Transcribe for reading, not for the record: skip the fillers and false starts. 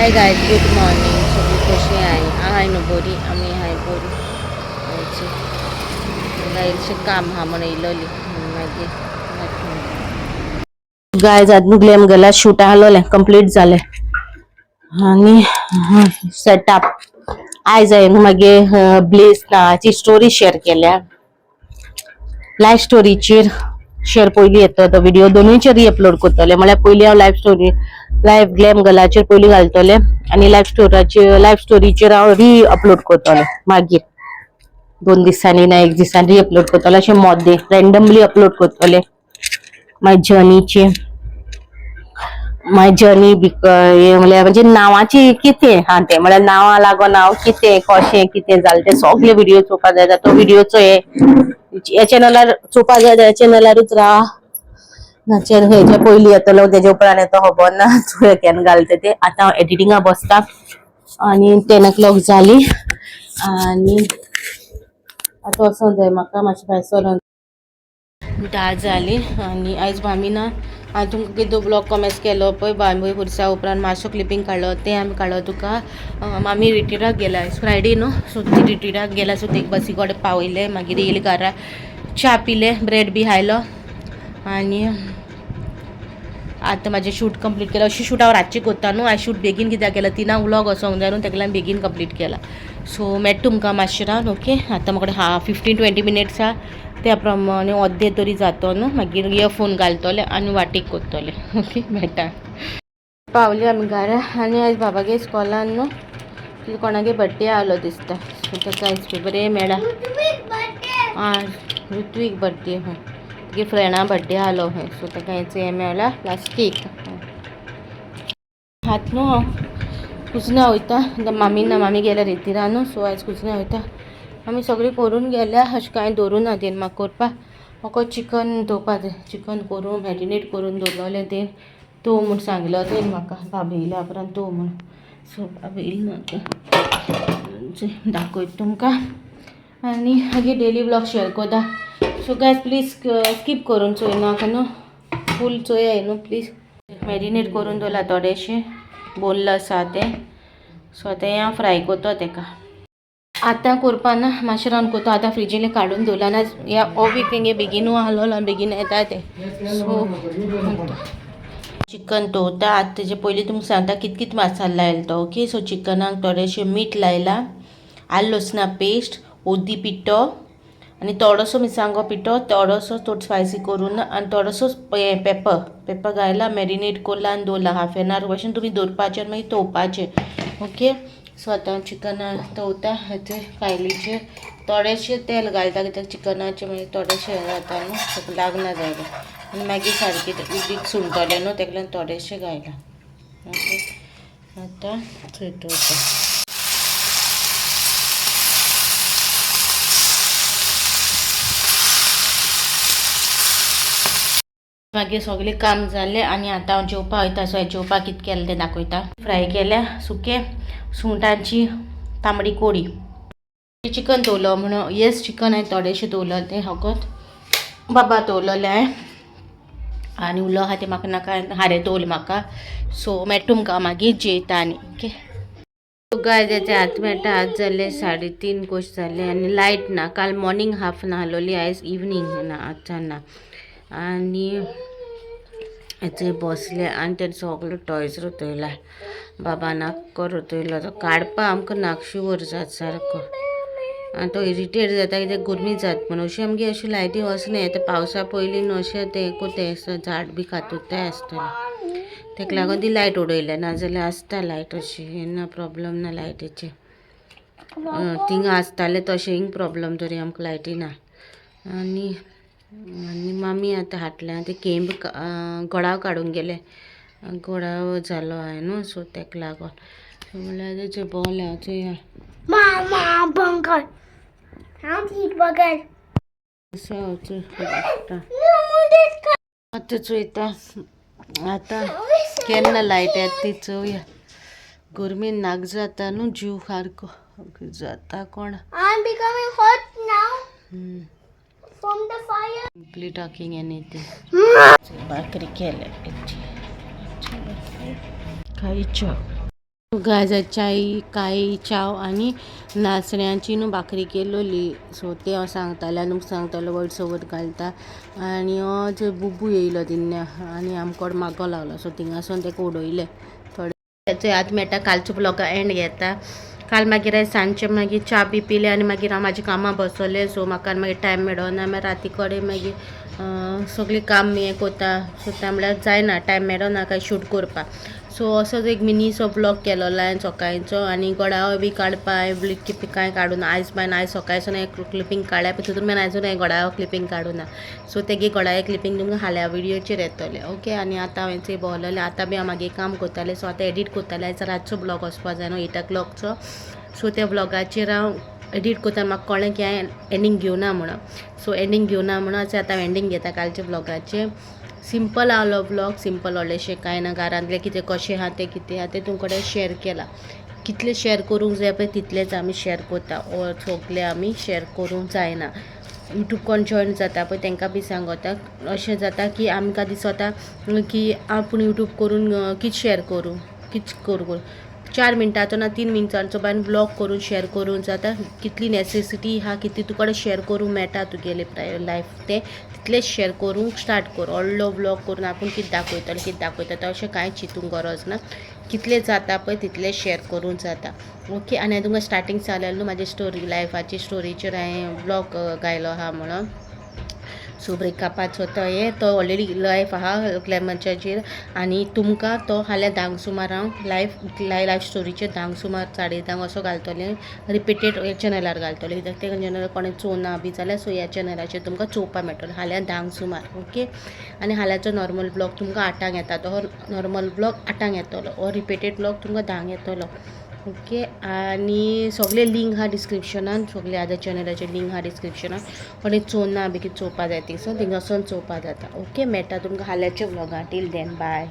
Hi guys, good morning. सगळी कशी आहे न्हू बरी. आमी हाय बरी. गायचे काम हा म्हण येयलोली मागीर गायज आज नुगलेम गेला शूट आहलोले कंप्लीट जाले आणि सेटअप आयज हांवें मागे ब्लेस नावाची स्टोरी शेअर केल्या. लायफ स्टोरीचेर शेअर पयली येता तो व्हिडिओ दोनूयचेर अपलोड करतले. म्हळ्यार पयली हांव लायफ ग्लॅम गर्लाचेर पयली घालतले आणि लायफ स्टोरीचेर हांव री अपलोड करतले. मागीर 2 दिसांनी ना 1 दिसांनी री अपलोड करतले. अशें मोदे रँडमली अपलोड करतले. माय जर्नी म्हणजे नावाची कितें हा ते म्हळ्यार नांवा लागून हांव कितें कशें कितें जालें ते सगळे व्हिडिओ चोवपाक जाय. तो व्हिडिओचो हे चॅनलार चोवपाक जाय. चॅनलारूच राहा. हेजे पयली येतलो तेजे उपरांत येता खबर ना. केन्ना घालता ते. आतां हांव एडिटिंगा बसता आणि 10 o'clock जाली आणि आतां वचोंक जाय म्हाका मातशें भायर सरोन 10 जाली आणि आयज आमी ना हांवें तुमकां कितें ब्लॉग कमेंट केलो पळय बांबोळी पुरसा उपरांत मातसो क्लिपींग काडलो तें आमी काडलो तुका. मामी रिट्रीटाक गेला आयज फ्रायडे न्हू सो ती रिट्रीटाक गेला सो ते बसी कडेन पावयले. मागीर येयली घरा च्या पिले ब्रेड बी खायलो आणि आतां म्हाजें शूट कंप्लीट केलां. अशी शूट हांव रातची करता न्हू. आयज शूट बेगीन कित्याक केला 3 व्लॉग वचोंक जाय न्हू तेका लागून बेगीन कंप्लीट केला. सो मेळटा तुमकां मातशें रावन ओके. आतां म्हाका 15-20 मिनिट्स त्या प्रमाणे अर्दे तरी जातो न्हू. मागीर इयरफोन घालतले आनी वाटेक करतले ओके. मेळटा पावली आमी घरा आनी आयज बाबागे इस्कॉलान न्हू कोणागे बड्डे आहलो दिसता. सो तेका आयज बरें मेळ्ळा. ऋत्वीक बड्डे हय तुगे फ्रेंडा बड्डे आहलो हय सो तेका हें मेळ्ळा प्लास्टीक हात न्हू हांव कुजण्या वयता. मामी गेल्या रेतीरा न्हू सो आयज कुजण्या वयता. आमी सगळीं करून गेल्या अशें कांय दवरूना तें म्हाका करपाक. म्हाका चिकन दवरपा जाय. चिकन करून मॅरिनेट करून दवरलोलें तें तो म्हूण सांगलो तें म्हाका बाबा येयल्या उपरांत तो म्हूण. सो बाबा येयलो दाखयता तुमकां आनी मागीर डेली ब्लॉग शेअर कोता. सो गायज प्लीज स्कीप करून चोयनाका न्हू फूल चोया न्हू प्लीज. मॅरिनेट करून दवरला थोडेशें बोनलेस आसा तें सो आतां हें हांव फ्राय कोता तेका. आतां करपा ना मातशें रावन कोता. आतां फ्रिजींतले काडून दवरला ना ह्या हो वीक तेंगे बेगीनू आहलो बेगीन येता ते. सो चिकन दवरता. आतां तेजे पयलीं तुमकां सांगता कित मसालो लायला तो ओके. सो चिकनाक थोडेशें मीठ लायला, आलं लसणा पेस्ट, ओदी पिठो आनी थोडोसो मिरसांगो पिठो, थोडोसो स्पायसी करून आनी थोडोसो पेपर घायला मॅरिनेट कोरला आनी दवरला. हाफ एन आवर भाशेन तुमी दवरपाचें आनी मागीर तोवपाचें ओके. सो आतां चिकन तोवता हेचेर कायलीचेर थोडेशें तेल घालता कित्याक चिकनाचें मागीर थोडेशें हें जाता न्हू ताका लागना जालें आनी मागीर सारकें उदीक सुणटलें न्हू तेका लागून थोडेशें घायला ओके. आतां थंय दवरता. मागीर सगळें काम जालें आनी आतां हांव जेवपा वयता. सो जेवपाक कितें केलें तें दाखयता. फ्राय केल्या सुकें सुंगटांची तांबडी कोडी. चिकन दवरलो म्हणून येस चिकन हांवें थोडेशें दवरलो तें फकत बाबा दवरलोलें हांवें आनी उरलो आहा तें म्हाका नाका हारें दवरलें म्हाका. सो मेळटा तुमकां मागीर जेयता आनी ओके. गाय तेचे हात मेळटा. आज जाले 3:30 कशें जालें आनी लायट ना. काल मॉर्निंग हाफ ना आहलोली आयज इवनींग ना आतां ना आनी हेचेर बसले आनी तेणे सगळो टॉयज रोतयला. बाबा नाक रोतयलो तो काडपा आमकां नाकशेवर जाता सारको आनी तो इरिटेट जाता कित्याक गरमी जाता म्हणून. अशी आमगे अशी लायटी वचना. आतां पावसा पयलीं न्हू अशें तें कोतें झाड बी कातूताय आसतलें तेका लागून ती लायट उडयल्या. नाजाल्यार आसता लायट अशी येन्ना प्रॉब्लम ना लायटीचे. थिंगा आसतालें तशें हिंग प्रॉब्लम तरी आमकां लायटी ना. आनी मामी आतां हाडल्या ते केंब गडाव काडूंक गेले. गडाव जालो हांवें न्हू सो तेका लागोन म्हणल्यार तेचे बॉल हांव चोया आतां चोयता. आतां केन्ना लायट येता ती चोवया. गरमीन नाक जाता न्हू जीव सारको जाता कोण. Simply talking anything. भाकरी केल्या खायच्या. गाजर काई चाव आणि नाचण्याची न्हू भाकरी केल्लोली. सो ते हांव सांगतालें आनी तुमकां सांगतालो वयर सोबत घालता. आनी जो बुबू येयलो तिन्ने आनी आमकोड मागो लागलो. सो थिंगासून तेका उडयले थोडे. तेचो याद मेळटा कालचो ब्लॉगा एंड घेता. काल मागीर हांवें सांजचें मागीर च्या बी पिलें आनी मागीर हांव म्हाज्या कामां बसलें. सो म्हाका मागीर टायम मेळोना. मागीर राती कडेन मागीर सगळीं काम हें कोता. सो त्या म्हणल्यार जायना, टायम मेळोना काय शूट करपाक. सो असोच एक मिनीसो ब्लॉग केलोलो हांवें सकाळचो. आनी घोडावळ बी काडपा कांय काडूना. आयज सकाळच्यान एक क्लिपींग काडल्या पण तितून मेन आजून हांवें घोडावळ क्लिपींग काडूना. सो तेगे घोडावळ क्लिपींग तुमकां हाल्या व्हिडिओचेर येतलें. ओके. आनी आतां हांवें थंय भोंवलोलें. आतां बी हांव मागीर काम करतालें. सो आतां एडीट करतालें. आयज रातचो ब्लॉग वचपा जाय न्हू 8 o'clockचो. सो त्या ब्लॉगाचेर हांव एडीट करता. म्हाका कळ्ळें की हांवें एंडींग घेवना म्हणून. सो एंडींग घेवना म्हणून आतां हांव एंडींग घेता कालच्या ब्लॉगाचें. सिंपल आहलो ब्लॉग. सिंपल व्हडलेशें कांय ना. घरांतलें कितें कशें आहा तें कितें आहा तें तुमचे कडेन शेअर केलां. कितलें शेअर करूंक जाय पळय तितलेंच आमी शेअर करता. सगलें आमी शेअर करूंक जायना. यूट्यूब कोण जॉयन जाता पळय तांकां बी सांगता. अशें जाता की आमकां दिसता की आपूण यूट्यूब करून कितें शेअर करूं, कितें करूं. 4 मिनटांचो ना 3 मिनटांचो बाय ब्लॉग करून शेअर करूंक जाता. कितली नेसेसिटी आहा कितली तुका कडेन शेअर करूंक मेळटा तुगेलें लायफ तें तितलेंच शेअर करूंक स्टार्ट कर. व्हडलो ब्लॉग करून आपूण कितें दाखयता तें अशें कांयच चिंतूंक गरज ना. कितलें जाता पळय तितलें शेअर करूंक जाता. ओके. आनी हांवें तुमकां स्टार्टींग सांगलेलें न्हू म्हाजे स्टोरी लायफाची स्टोरीचेर हांवें ब्लॉग घायलो आहा म्हणून. सो ब्रेकअपाचो तो ऑलरेडी लायफ आहा क्लेमंचाचेर. आनी तुमकां तो हाल्या 10 सुमार हांव लायफ स्टोरीचेर 10 सुमार 10:30 असो घालतलें. रिपिटेड चॅनलार घालतलें कित्याक तें चॅनल कोणें चोवना बी जाल्यार. सो ह्या चॅनलाचेर तुमकां चोवपा मेळटलें हाल्या 10 सुमार. ओके. आनी हाल्याचो नॉर्मल ब्लॉग तुमकां 8 येता. तो नॉर्मल ब्लॉग 8 येतलो. हो रिपिटेड ब्लॉग तुमकां 10 येतलो. ओके. आनी सगळे लिंक आहा डिस्क्रिप्शनान. सगळे अदर चॅनलाचे लिंक आहा डिस्क्रिप्शनान. कोणें चोवना बी कितें चोवपा जाय ती. सो थिंगासून चोवपा जाता. ओके. मेळटा तुमकां हाल्याच्या ब्लॉगार. Till then bye.